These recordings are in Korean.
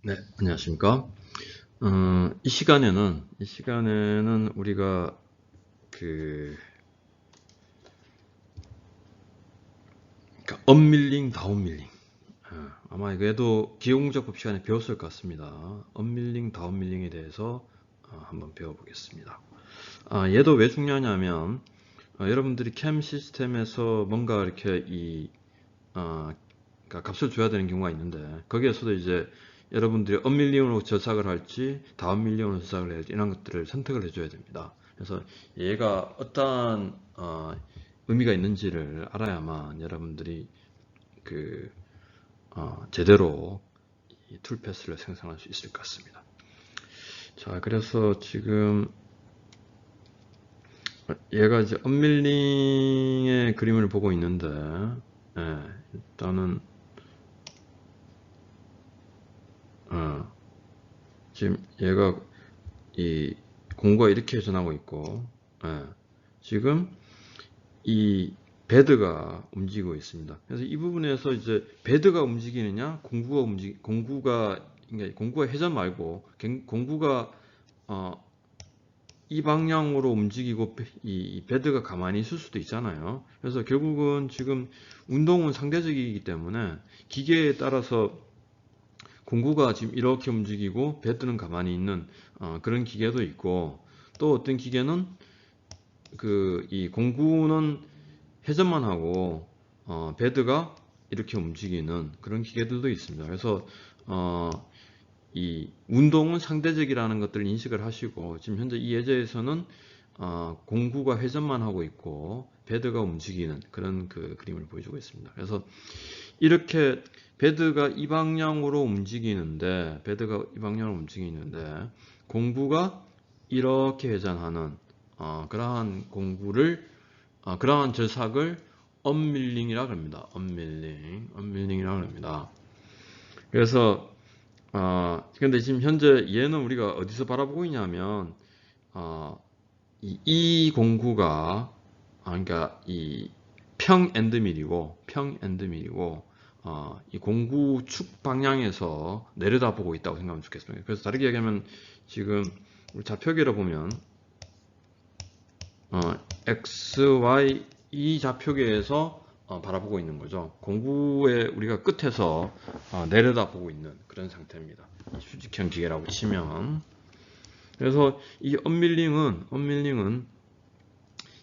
네, 안녕하십니까. 이 시간에는 우리가 그, 그러니까 업밀링, 다운밀링. 아마 이거도 기호공작법 시간에 배웠을 것 같습니다. 업밀링, 다운밀링에 대해서 한번 배워보겠습니다. 얘도 왜 중요하냐면, 여러분들이 캠 시스템에서 뭔가 이렇게 그러니까 값을 줘야 되는 경우가 있는데, 거기에서도 이제 여러분들이 업밀링으로 저작을 할지 다운밀링으로 저작을 할지 이런 것들을 선택을 해줘야 됩니다. 그래서 얘가 어떠한 의미가 있는지를 알아야만 여러분들이 그 제대로 이 툴패스를 생성할 수 있을 것 같습니다. 자, 그래서 지금 얘가 이제 업밀링의 그림을 보고 있는데, 일단은 어, 지금 얘가 이 공구가 이렇게 전하고 있고, 지금 이 베드가 움직이고 있습니다. 그래서 이 부분에서 이제 베드가 움직이느냐, 공구가 회전 말고 공구가 이 방향으로 움직이고 이 베드가 가만히 있을 수도 있잖아요. 그래서 결국은 지금 운동은 상대적이기 때문에 기계에 따라서 공구가 지금 이렇게 움직이고 베드는 가만히 있는 그런 기계도 있고, 또 어떤 기계는 이 공구는 회전만 하고 베드가 이렇게 움직이는 그런 기계들도 있습니다. 그래서 이 운동은 상대적이라는 것들을 인식을 하시고, 지금 현재 이 예제에서는 공구가 회전만 하고 있고 베드가 움직이는 그런 그 그림을 보여주고 있습니다. 그래서 이렇게 베드가 이 방향으로 움직이는데 공구가 이렇게 회전하는 그러한 절삭을 업밀링이라고 합니다. 업밀링이라고 합니다. 그래서 근데 지금 현재 얘는 우리가 어디서 바라보고 있냐면 이 공구가 그러니까 이 평엔드밀이고 이 공구 축 방향에서 내려다보고 있다고 생각하면 좋겠습니다. 그래서 다르게 얘기하면 지금 우리 좌표계로 보면 x, y 이 좌표계에서 바라보고 있는 거죠. 공구의 우리가 끝에서 내려다보고 있는 그런 상태입니다. 수직형 기계라고 치면. 그래서 이 업밀링은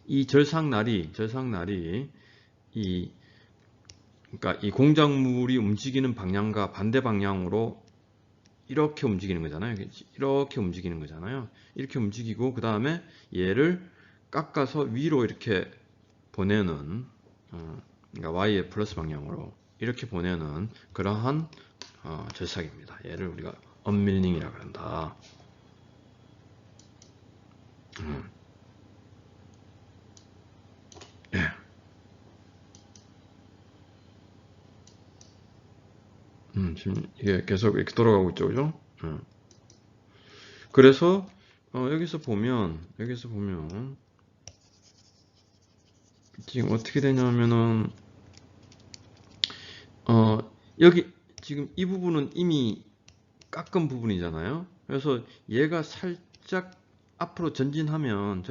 이 절삭날이 그러니까 이 공작물이 움직이는 방향과 반대 방향으로 이렇게 움직이는 거잖아요. 이렇게 움직이는 거잖아요. 이렇게 움직이고 그 다음에 얘를 깎아서 위로 이렇게 보내는 그러니까 y의 플러스 방향으로 이렇게 보내는 그러한 절삭입니다. 얘를 우리가 업밀링이라고 한다. 예. 지금 이게 계속 이렇게 돌아가고 있죠, 그죠? 그래서 여기서 보면 지금 어떻게 되냐면은 여기 지금 이 부분은 이미 깎은 부분이잖아요. 그래서 얘가 살짝 앞으로 전진하면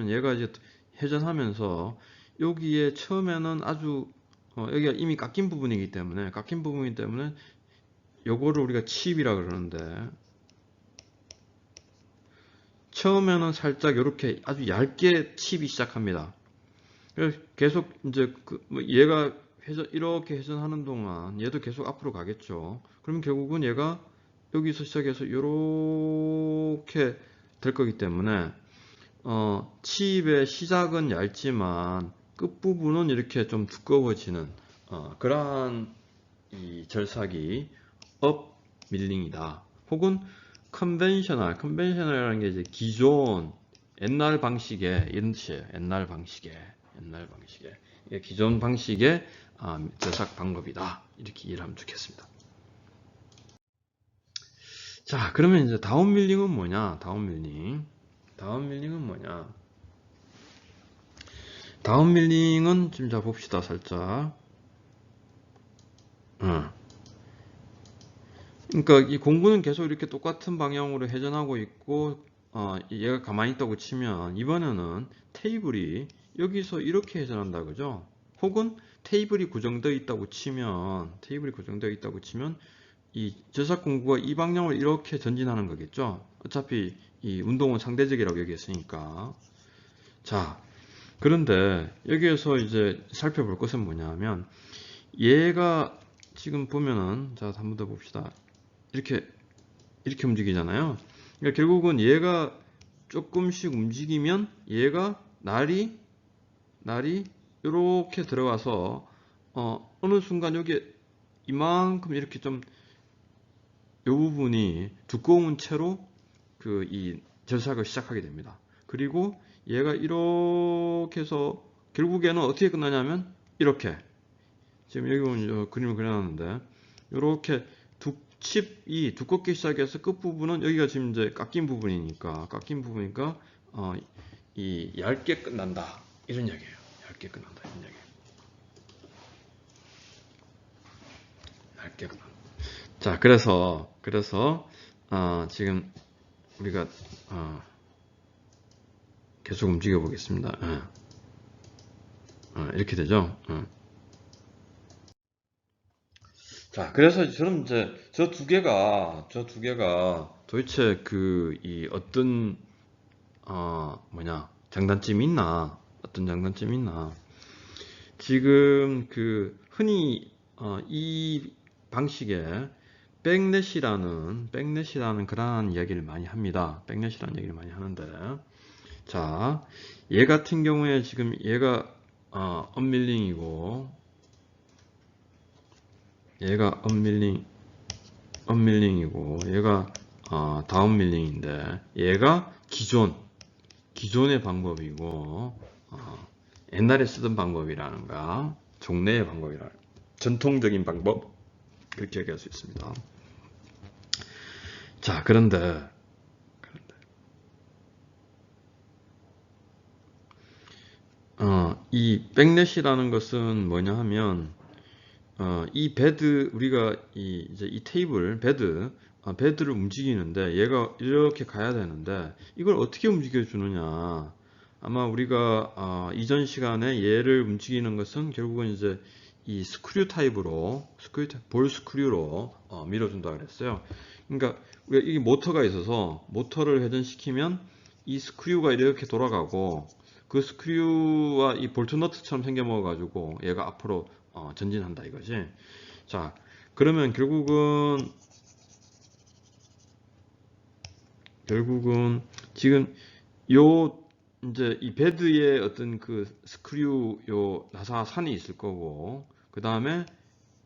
얘가 이제 회전하면서 여기에 처음에는 아주 여기가 이미 깎인 부분이기 때문에 요거를 우리가 칩이라 그러는데, 처음에는 살짝 이렇게 아주 얇게 칩이 시작합니다. 그래서 계속 이제 얘가 이렇게 회전하는 동안 얘도 계속 앞으로 가겠죠. 그러면 결국은 얘가 여기서 시작해서 이렇게 될 거기 때문에 칩의 시작은 얇지만 끝부분은 이렇게 좀 두꺼워지는 그러한 이 절삭이 업 밀링이다. 혹은 컨벤셔널이라는 게 이제 기존 옛날 방식의 이런 뜻이에요. 옛날 방식의 이게 기존 방식의 절삭 방법이다. 이렇게 이해를 하면 좋겠습니다. 자, 그러면 이제 다운밀링은 뭐냐? 다운밀링은 뭐냐? 다운밀링은 지금 자 봅시다. 살짝. 그러니까 이 공구는 계속 이렇게 똑같은 방향으로 회전하고 있고, 얘가 가만히 있다고 치면 이번에는 테이블이 여기서 이렇게 회전한다 그죠? 혹은 테이블이 고정되어 있다고 치면 이 저삭 공구가 이 방향으로 이렇게 전진하는 거겠죠? 어차피 이 운동은 상대적이라고 얘기했으니까. 자, 그런데 여기에서 이제 살펴볼 것은 뭐냐면 얘가 지금 보면은, 자, 한 번 더 봅시다. 이렇게 움직이잖아요. 그러니까 결국은 얘가 조금씩 움직이면 얘가 날이 이렇게 들어가서 어느 순간 여기 이만큼 이렇게 좀 이 부분이 두꺼운 채로 그 이 절삭을 시작하게 됩니다. 그리고 얘가 이렇게 해서 결국에는 어떻게 끝나냐면 이렇게, 지금 여기 보면 그림을 그려놨는데 이렇게 칩이 두껍게 시작해서 끝부분은 여기가 지금 이제 깎인 부분이니까 이 얇게 끝난다 이런 얘기예요. 얇게 끝난다 이런 얘기예요. 얇게 끝난다. 자, 그래서 지금 우리가 계속 움직여 보겠습니다. 이렇게 되죠. 자, 그래서 저는 이제 저 두 개가 도대체 이 어떤 장단점이 있나, 지금 그 흔히 이 방식에 백렛이라는 그러한 이야기를 많이 합니다. 백렛이라는 얘기를 많이 하는데, 자, 얘 같은 경우에 지금 얘가 언밀링이고 얘가 언밀링이고 얘가 다운밀링인데, 얘가 기존의 방법이고 옛날에 쓰던 방법이라는가, 종래의 방법이라, 전통적인 방법, 그렇게 얘기할 수 있습니다. 자, 그런데 이 백렛이라는 것은 뭐냐 하면 이 베드, 우리가 이제 이 테이블 베드를 움직이는데 얘가 이렇게 가야 되는데 이걸 어떻게 움직여 주느냐, 아마 우리가 이전 시간에 얘를 움직이는 것은 결국은 이제 이 스크류 타입으로 볼 스크류로 밀어준다 그랬어요. 그러니까 우리가 이게 모터가 있어서 모터를 회전시키면 이 스크류가 이렇게 돌아가고 그 스크류와 이 볼트 너트처럼 생겨먹어 가지고 얘가 앞으로 전진한다 이거지. 자, 그러면 결국은 지금 요 이제 이 베드에 어떤 그 스크류 요 나사산이 있을 거고, 그 다음에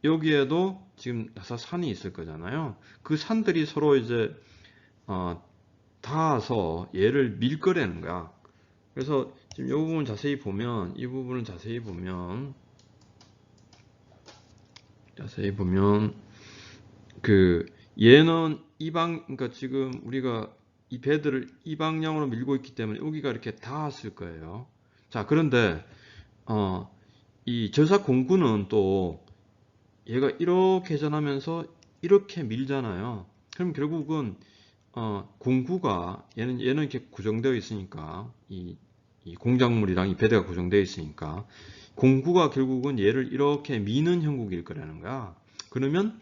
여기에도 지금 나사산이 있을 거잖아요. 그 산들이 서로 이제 닿아서 얘를 밀 거라는 거야. 그래서 지금 이 부분 자세히 보면, 그 얘는 그러니까 지금 우리가 이 베드를 이 방향으로 밀고 있기 때문에 여기가 이렇게 닿았을 거예요. 자, 그런데 이 절삭 공구는 또 얘가 이렇게 회전하면서 이렇게 밀잖아요. 그럼 결국은 공구가 얘는 이렇게 고정되어 있으니까 이 공작물이랑 이 베드가 고정되어 있으니까 공구가 결국은 얘를 이렇게 미는 형국일 거라는 거야. 그러면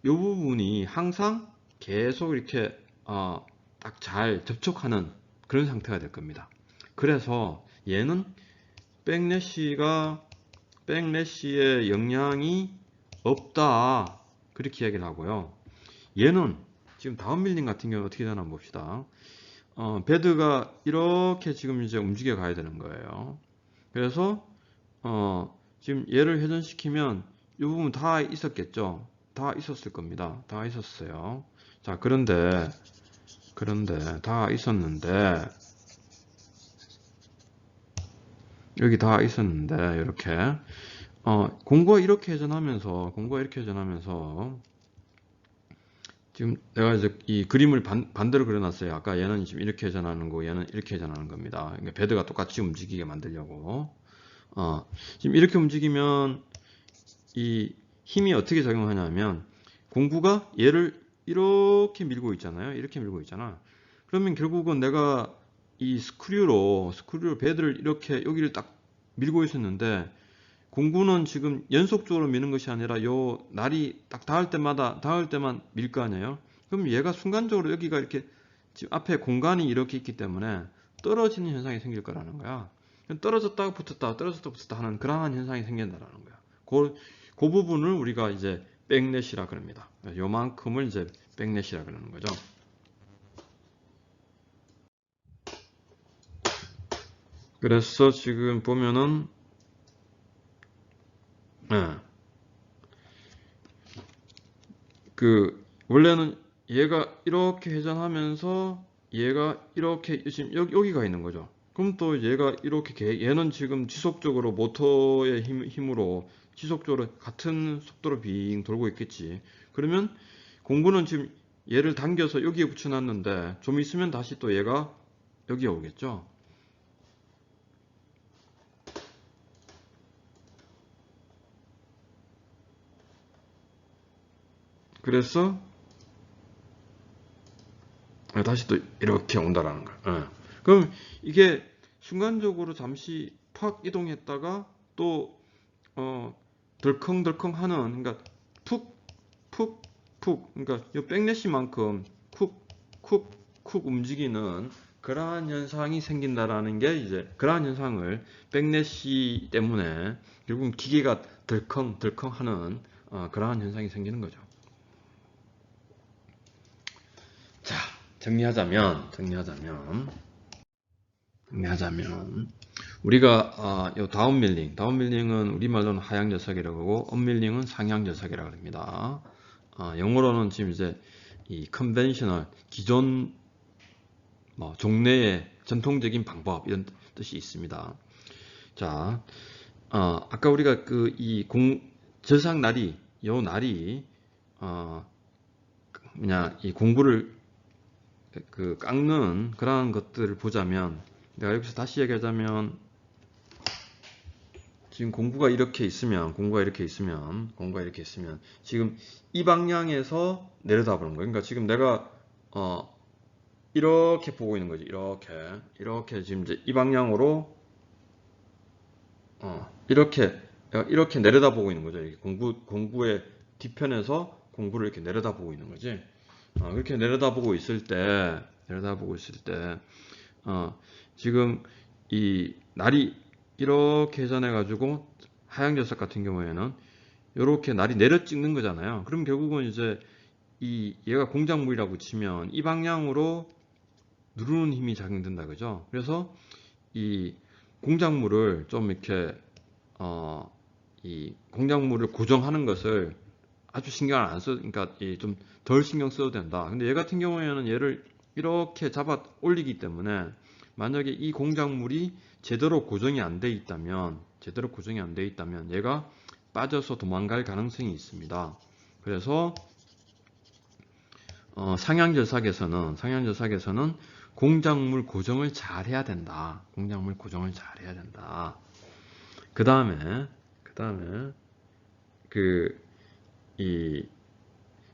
이 부분이 항상 계속 이렇게 딱 잘 접촉하는 그런 상태가 될 겁니다. 그래서 얘는 백래시의 영향이 없다, 그렇게 이야기를 하고요. 얘는 지금 다운밀링 같은 경우는 어떻게 되나 봅시다. 베드가 이렇게 지금 이제 움직여 가야 되는 거예요. 그래서 지금 얘를 회전시키면 이 부분 다 있었겠죠. 다 있었을 겁니다. 다 있었어요. 자, 그런데 다 있었는데 여기 다 있었는데 이렇게 공구가 이렇게 회전하면서 지금 내가 이제 이 그림을 반대로 그려놨어요. 아까 얘는 지금 이렇게 회전하는 거고 얘는 이렇게 회전하는 겁니다. 그러니까 베드가 똑같이 움직이게 만들려고. 지금 이렇게 움직이면 이 힘이 어떻게 작용하냐면 공구가 얘를 이렇게 밀고 있잖아요. 이렇게 밀고 있잖아. 그러면 결국은 내가 이 스크류 베드를 이렇게 여기를 딱 밀고 있었는데, 공구는 지금 연속적으로 미는 것이 아니라 요 날이 딱 닿을 때만 밀 거 아니에요. 그럼 얘가 순간적으로 여기가 이렇게 지금 앞에 공간이 이렇게 있기 때문에 떨어지는 현상이 생길 거라는 거야. 떨어졌다가 붙었다, 떨어졌다가 붙었다 하는 그러한 현상이 생긴다라는 거야. 그 부분을 우리가 이제 백넷이라 그럽니다. 요만큼을 이제 백넷이라 그러는 거죠. 그래서 지금 보면은 원래는 얘가 이렇게 회전하면서 얘가 이렇게 지금 여기가 있는 거죠. 그럼 또 얘가 이렇게 얘는 지금 지속적으로 모터의 힘으로 지속적으로 같은 속도로 빙 돌고 있겠지. 그러면 공구는 지금 얘를 당겨서 여기에 붙여놨는데 좀 있으면 다시 또 얘가 여기에 오겠죠. 그래서 다시 또 이렇게 온다라는 거야. 그럼 이게 순간적으로 잠시 팍 이동했다가 또 덜컹덜컹 하는, 그러니까 푹 그러니까 이 백래시만큼 쿡 움직이는 그러한 현상이 생긴다라는 게 이제 그러한 현상을 백래시 때문에 결국 기계가 덜컹 하는 그러한 현상이 생기는 거죠. 자, 정리하자면 우리가 요 다운밀링은 우리말로는 하향저삭이라고 하고 업밀링은 상향저삭이라고 합니다. 영어로는 지금 이제 이 컨벤셔널 기존 종래의 전통적인 방법 이런 뜻이 있습니다. 자, 아까 우리가 저삭 날이 요 날이 이 공구를 깎는 그러한 것들을 보자면, 내가 여기서 다시 얘기하자면 지금 공구가 이렇게 있으면 지금 이 방향에서 내려다보는 거예요. 그러니까 지금 내가 이렇게 보고 있는 거지. 이렇게 지금 이제 이 방향으로 이렇게 내려다보고 있는 거죠. 공구의 뒤편에서 공구를 이렇게 내려다보고 있는 거지. 그렇게 내려다보고 있을 때 지금 이 날이 이렇게 회전해 가지고 하향저삭 같은 경우에는 이렇게 날이 내려 찍는 거잖아요. 그럼 결국은 이제 얘가 공작물이라고 치면 이 방향으로 누르는 힘이 작용된다, 그죠? 그래서 이 공작물을 좀 이렇게 이 공작물을 고정하는 것을 아주 신경을 안 써, 그러니까 좀 덜 신경 써도 된다. 근데 얘 같은 경우에는 얘를 이렇게 잡아 올리기 때문에 만약에 이 공작물이 제대로 고정이 안 돼 있다면 얘가 빠져서 도망갈 가능성이 있습니다. 그래서 상향저삭에서는 공작물 고정을 잘 해야 된다. 그 다음에 이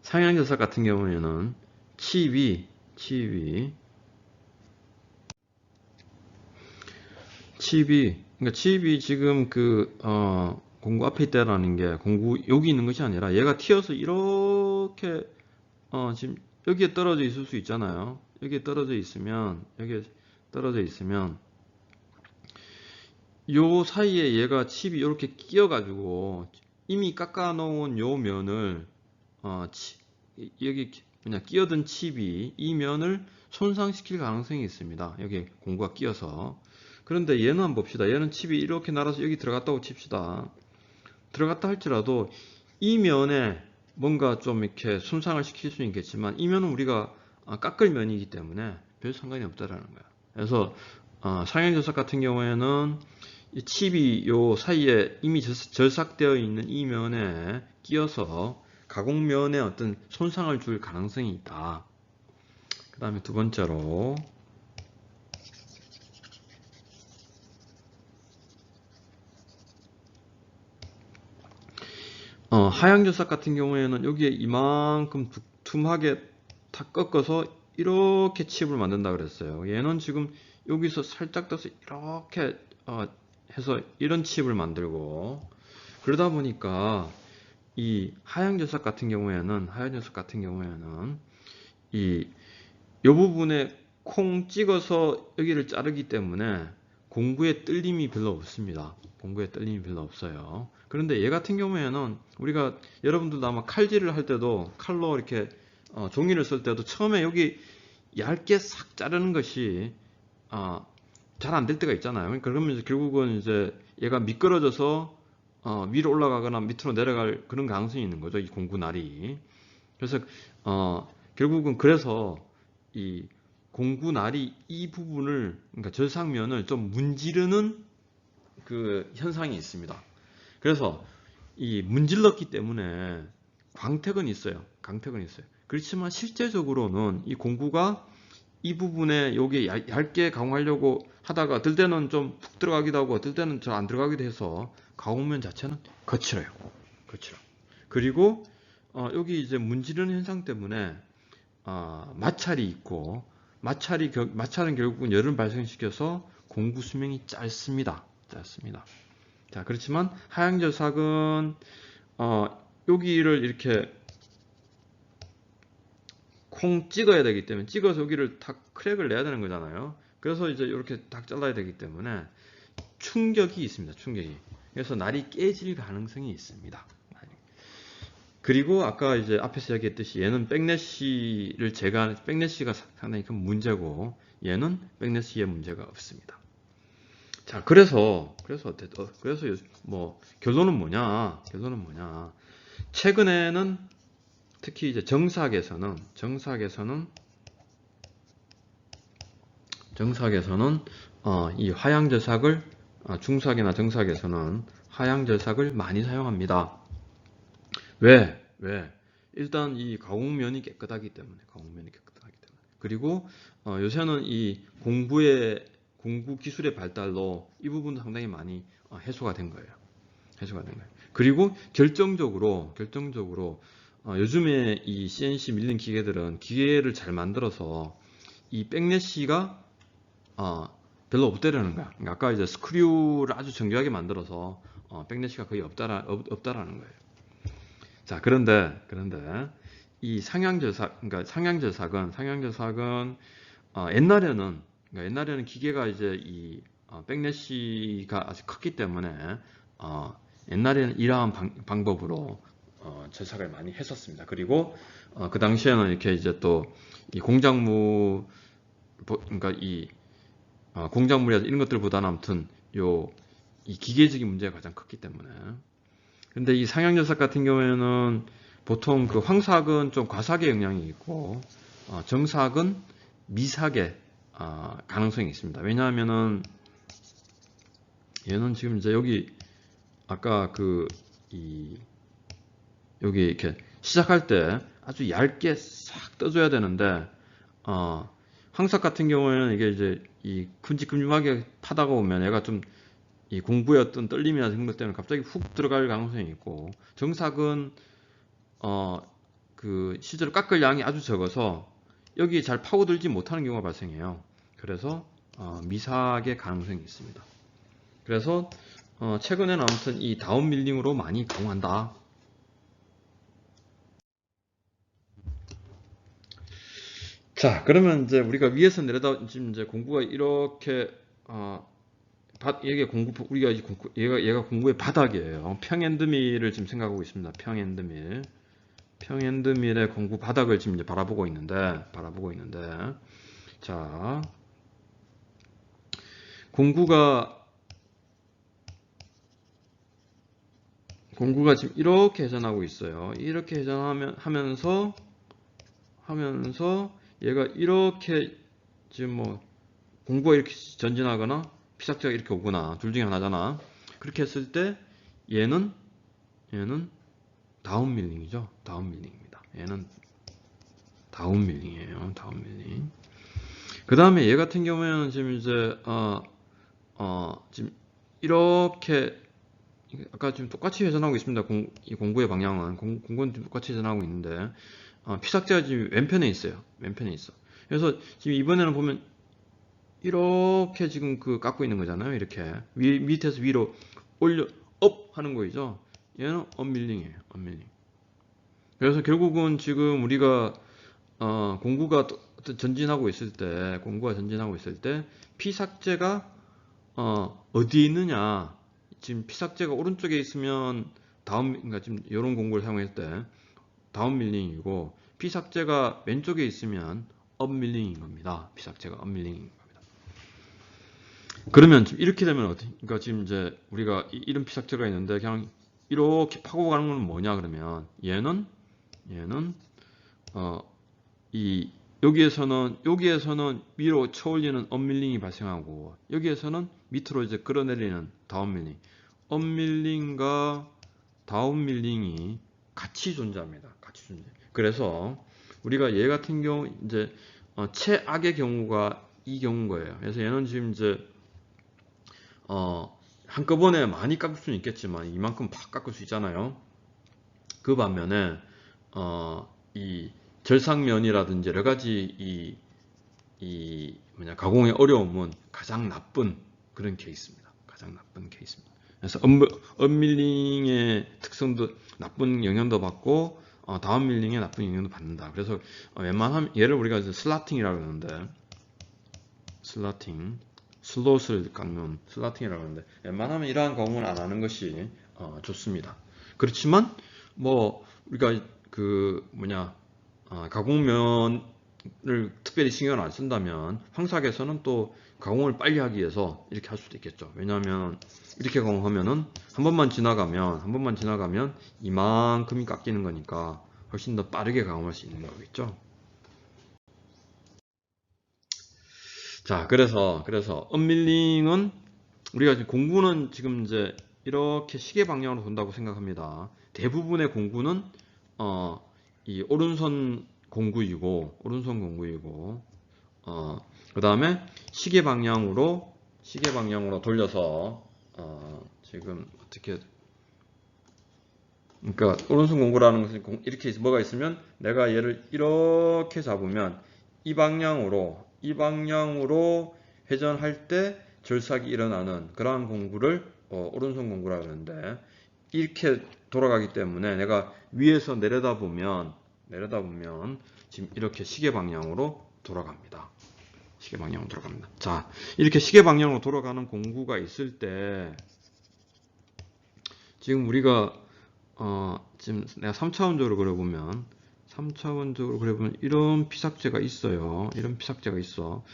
상향저삭 같은 경우에는 칩이 지금 공구 앞에 있다라는 게 공구 여기 있는 것이 아니라 얘가 튀어서 이렇게 지금 여기에 떨어져 있을 수 있잖아요. 여기에 떨어져 있으면 요 사이에 얘가 칩이 이렇게 끼어 가지고 이미 깎아 놓은 요 면을 여기 그냥 끼어든 칩이 이 면을 손상시킬 가능성이 있습니다. 여기 공구가 끼어서. 그런데 얘는 한번 봅시다. 얘는 칩이 이렇게 날아서 여기 들어갔다고 칩시다. 들어갔다 할지라도 이 면에 뭔가 좀 이렇게 손상을 시킬 수는 있겠지만 이 면은 우리가 깎을 면이기 때문에 별 상관이 없다라는 거야. 그래서 상향저삭 같은 경우에는 이 칩이 요 사이에 이미 절삭되어 있는 이 면에 끼어서 가공면에 어떤 손상을 줄 가능성이 있다. 그 다음에 두 번째로 하향조삭 같은 경우에는 여기에 이만큼 두툼하게 다 꺾어서 이렇게 칩을 만든다 그랬어요. 얘는 지금 여기서 살짝 떠서 이렇게 해서 이런 칩을 만들고, 그러다 보니까 이 하향조삭 같은 경우에는 이 부분에 콩 찍어서 여기를 자르기 때문에 공구에 뜰림이 별로 없습니다. 공구에 뜰림이 별로 없어요. 그런데 얘 같은 경우에는 우리가 여러분들도 아마 칼질을 할 때도 칼로 이렇게 종이를 쓸 때도 처음에 여기 얇게 싹 자르는 것이 잘 안 될 때가 있잖아요. 그러니까 그러면 결국은 이제 얘가 미끄러져서 위로 올라가거나 밑으로 내려갈 그런 가능성이 있는 거죠. 이 공구날이. 그래서 결국은 그래서 이 공구날이 이 부분을, 그러니까 절삭면을 좀 문지르는 그 현상이 있습니다. 그래서 이 문질렀기 때문에 광택은 있어요. 강택은 있어요. 그렇지만 실제적으로는 이 공구가 이 부분에 여기 얇게 가공하려고 하다가 어떨 때는 좀 푹 들어가기도 하고 어떨 때는 잘 안 들어가기도 해서 가공면 자체는 거칠어요. 거칠어. 그리고 여기 이제 문지르는 현상 때문에 마찰이 있고, 마찰은 결국은 열을 발생시켜서 공구 수명이 짧습니다. 자, 그렇지만 하향절삭은 여기를 이렇게 콩 찍어야 되기 때문에, 찍어서 여기를 탁 크랙을 내야 되는 거잖아요. 그래서 이제 이렇게 딱 잘라야 되기 때문에 충격이 있습니다. 충격이. 그래서 날이 깨질 가능성이 있습니다. 그리고 아까 이제 앞에서 이야기했듯이 얘는 백래시가 상당히 큰 문제고, 얘는 백래시에 문제가 없습니다. 자, 그래서 뭐 결론은 뭐냐? 최근에는 특히 이제 정사학에서는 이 하향절삭을, 중사학이나 정사학에서는 하향절삭을 많이 사용합니다. 왜? 일단 이 가공면이 깨끗하기 때문에. 그리고 요새는 이 공구 기술의 발달로 이 부분도 상당히 많이 해소가 된 거예요. 그리고 결정적으로 요즘에 이 CNC 밀링 기계들은 기계를 잘 만들어서 이 백래시가 별로 없다라는 거야. 그러니까 아까 이제 스크류를 아주 정교하게 만들어서 백래시가 거의 없다라는 거예요. 자, 그런데 이 상향절삭은 옛날에는 기계가 이제 이 백래시가 아주 컸기 때문에 옛날에는 이러한 방법으로 절삭을 많이 했었습니다. 그리고 그 당시에는 이렇게 이제 또 이 공작물, 그러니까 이 공작물이나 이런 것들보다는 아무튼 이 기계적인 문제가 가장 컸기 때문에. 근데 이 상향절삭 같은 경우에는 보통 그 황삭은 좀 과삭의 영향이 있고, 정삭은 미삭의 가능성이 있습니다. 왜냐하면은 얘는 지금 이제 여기 아까 여기 이렇게 시작할 때 아주 얇게 싹 떠줘야 되는데, 황삭 같은 경우에는 이게 이제 이 큼직큼직하게 파다가 보면 얘가 좀 이 공구의 어떤 떨림이나 이런 것 때문에 갑자기 훅 들어갈 가능성이 있고, 정삭은 그 실제로 깎을 양이 아주 적어서 여기 잘 파고들지 못하는 경우가 발생해요. 그래서 미삭의 가능성이 있습니다. 그래서 최근에는 아무튼 이 다운 밀링으로 많이 가공한다. 자, 그러면 이제 우리가 위에서 내려다 지금 이제 공구가 이렇게 얘가 공구의 바닥이에요. 평엔드밀을 지금 생각하고 있습니다. 평엔드밀의 공구 바닥을 지금 이제 바라보고 있는데, 자, 공구가 지금 이렇게 회전하고 있어요. 이렇게 회전하면서 얘가 이렇게 지금 뭐 공구가 이렇게 전진하거나 피삭제가 이렇게 오거나 둘 중에 하나잖아. 그렇게 했을 때 얘는 다운밀링이죠. 다운밀링입니다. 얘는 다운밀링이에요. 다운밀링. 그 다음에 얘 같은 경우에는 지금 이제 지금 이렇게 아까 지금 똑같이 회전하고 있습니다. 이 공구의 방향은 공구는 똑같이 회전하고 있는데 피삭제가 지금 왼편에 있어요. 왼편에 있어. 그래서 지금 이번에는 보면 이렇게 지금 그 깎고 있는 거잖아요. 이렇게 밑에서 위로 올려 업 하는 거죠. 얘는 업밀링이에요. 업밀링. 그래서 결국은 지금 우리가 공구가 전진하고 있을 때, 피삭제가 어디에 있느냐? 지금 피삭제가 오른쪽에 있으면 그러니까 지금 이런 공구를 사용할 때 다운밀링이고, 피삭제가 왼쪽에 있으면 업밀링인 겁니다. 피삭제가 업밀링인 겁니다. 그러면 지금 이렇게 되면 그러니까 지금 이제 우리가 이런 피삭제가 있는데 그냥 이렇게 파고 가는 건 뭐냐 그러면 얘는 여기에서는 위로 쳐올리는 업밀링이 발생하고 여기에서는 밑으로 이제 끌어내리는 다운밀링. 업밀링과 다운밀링이 같이 존재합니다. 같이 존재. 그래서 우리가 얘 같은 경우 이제 최악의 경우가 이 경우인 거예요. 그래서 얘는 지금 이제 한꺼번에 많이 깎을 수는 있겠지만 이만큼 팍 깎을 수 있잖아요. 그 반면에 이 절삭면이라든지 여러 가지 가공의 어려움은 가장 나쁜 그런 케이스입니다. 가장 나쁜 케이스입니다. 그래서 업밀링의 특성도 나쁜 영향도 받고 다운밀링의 나쁜 영향도 받는다. 그래서 웬만하면 얘를 우리가 슬라팅이라고 하는데 슬롯을 깎는 슬라팅이라고 하는데 웬만하면 이러한 가공을 안 하는 것이 좋습니다. 그렇지만 뭐 우리가 가공면을 특별히 신경을 안 쓴다면 황삭에서는 또 가공을 빨리 하기 위해서 이렇게 할 수도 있겠죠. 왜냐하면 이렇게 가공하면은 한 번만 지나가면 이만큼이 깎이는 거니까 훨씬 더 빠르게 가공할 수 있는 거겠죠. 자, 그래서 업밀링은 우리가 지금 공구는 지금 이제 이렇게 시계 방향으로 돈다고 생각합니다. 대부분의 공구는 이 오른손 공구이고 그 다음에 시계 방향으로 돌려서 지금 어떻게 그러니까 오른손 공구라는 것은 이렇게 뭐가 있으면 내가 얘를 이렇게 잡으면 이 방향으로 회전할 때 절삭이 일어나는 그러한 공구를 오른손 공구라고 하는데 이렇게 돌아가기 때문에 내가 위에서 내려다보면 지금 이렇게 시계 방향으로 돌아갑니다. 자, 이렇게 시계 방향으로 돌아가는 공구가 있을 때 지금 우리가 지금 내가 3차원적으로 그려보면 이런 피삭제가 있어요.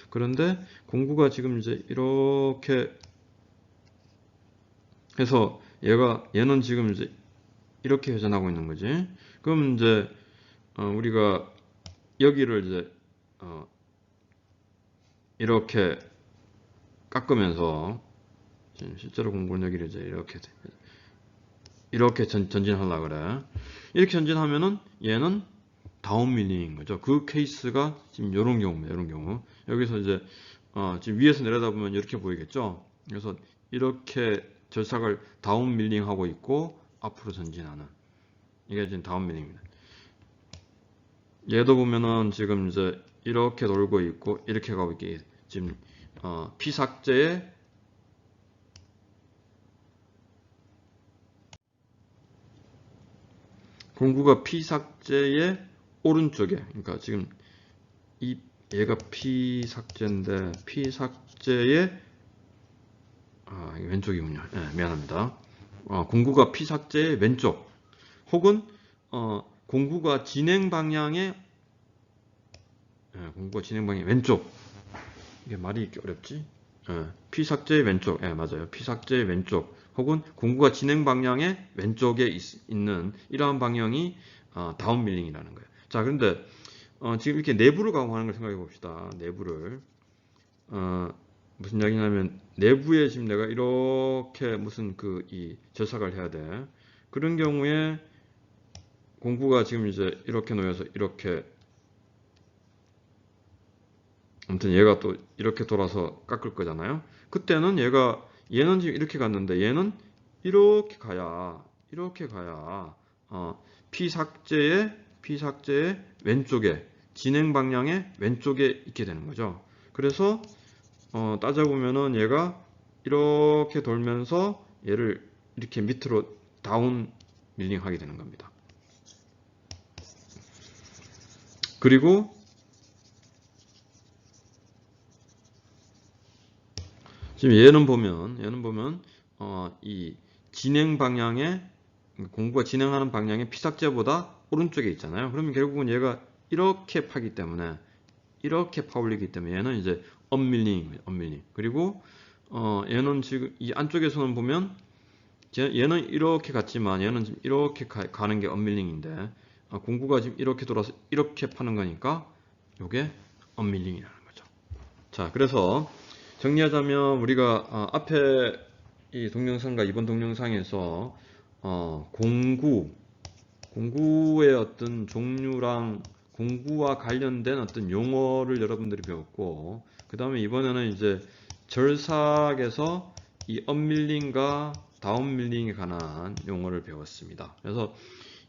그런데 공구가 지금 이제 이렇게 해서 얘는 지금 이제 이렇게 회전하고 있는 거지. 그럼 이제 우리가 여기를 이제 이렇게 깎으면서 지금 실제로 공구는 여기를 이제 이렇게 전진하려고 그래. 이렇게 전진하면은 얘는 다운밀링인 거죠. 그 케이스가 지금 이런 경우. 여기서 이제 지금 위에서 내려다보면 이렇게 보이겠죠. 그래서 이렇게 절삭을 다운밀링 하고 있고 앞으로 전진하는 이게 지금 다운밀링입니다. 얘도 보면은 지금 이제 이렇게 돌고 있고 이렇게 가고 있게 지금 피삭제의 공구가 피삭제의 오른쪽에 그러니까 지금 얘가 피삭제인데 피삭제의 왼쪽이군요. 네, 미안합니다. 공구가 피삭제의 왼쪽 혹은 공구가 진행 방향의 왼쪽. 이게 말이 이렇게 어렵지? 피삭제의 왼쪽. 맞아요. 피삭제의 왼쪽 혹은 공구가 진행 방향의 왼쪽에 있는 이러한 방향이 다운밀링이라는 거예요. 자, 그런데 지금 이렇게 내부를 가공하는 걸 생각해 봅시다. 내부를 무슨 이야기냐면 내부에 지금 내가 이렇게 무슨 이 절삭을 해야 돼. 그런 경우에 공구가 지금 이제 이렇게 놓여서 이렇게 아무튼 얘가 또 이렇게 돌아서 깎을 거잖아요. 그때는 얘는 지금 이렇게 갔는데 얘는 이렇게 가야 P 삭제의 왼쪽에 진행 방향의 왼쪽에 있게 되는 거죠. 그래서 따져보면은 얘가 이렇게 돌면서 얘를 이렇게 밑으로 다운 밀링 하게 되는 겁니다. 그리고 지금 얘는 보면 이 진행 방향의 공구가 진행하는 방향의 피삭제보다 오른쪽에 있잖아요. 그러면 결국은 얘가 이렇게 파기 때문에 이렇게 파올리기 때문에 얘는 이제 업밀링입니다. 업밀링. 그리고 얘는 지금 이 안쪽에서는 보면 얘는 이렇게 갔지만 얘는 지금 이렇게 가는 게 업밀링인데 공구가 지금 이렇게 돌아서 이렇게 파는 거니까 이게 업밀링이라는 거죠. 자, 그래서 정리하자면 우리가 앞에 이 동영상과 이번 동영상에서 공구의 어떤 종류랑 공구와 관련된 어떤 용어를 여러분들이 배웠고, 그 다음에 이번에는 이제 절삭에서 이 업밀링과 다운밀링에 관한 용어를 배웠습니다. 그래서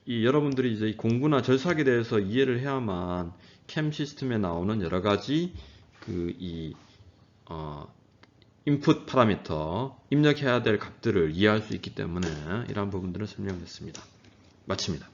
이 여러분들이 이제 이 공구나 절삭에 대해서 이해를 해야만 캠 시스템에 나오는 여러 가지 인풋 파라미터, 입력해야 될 값들을 이해할 수 있기 때문에 이러한 부분들을 설명했습니다. 마칩니다.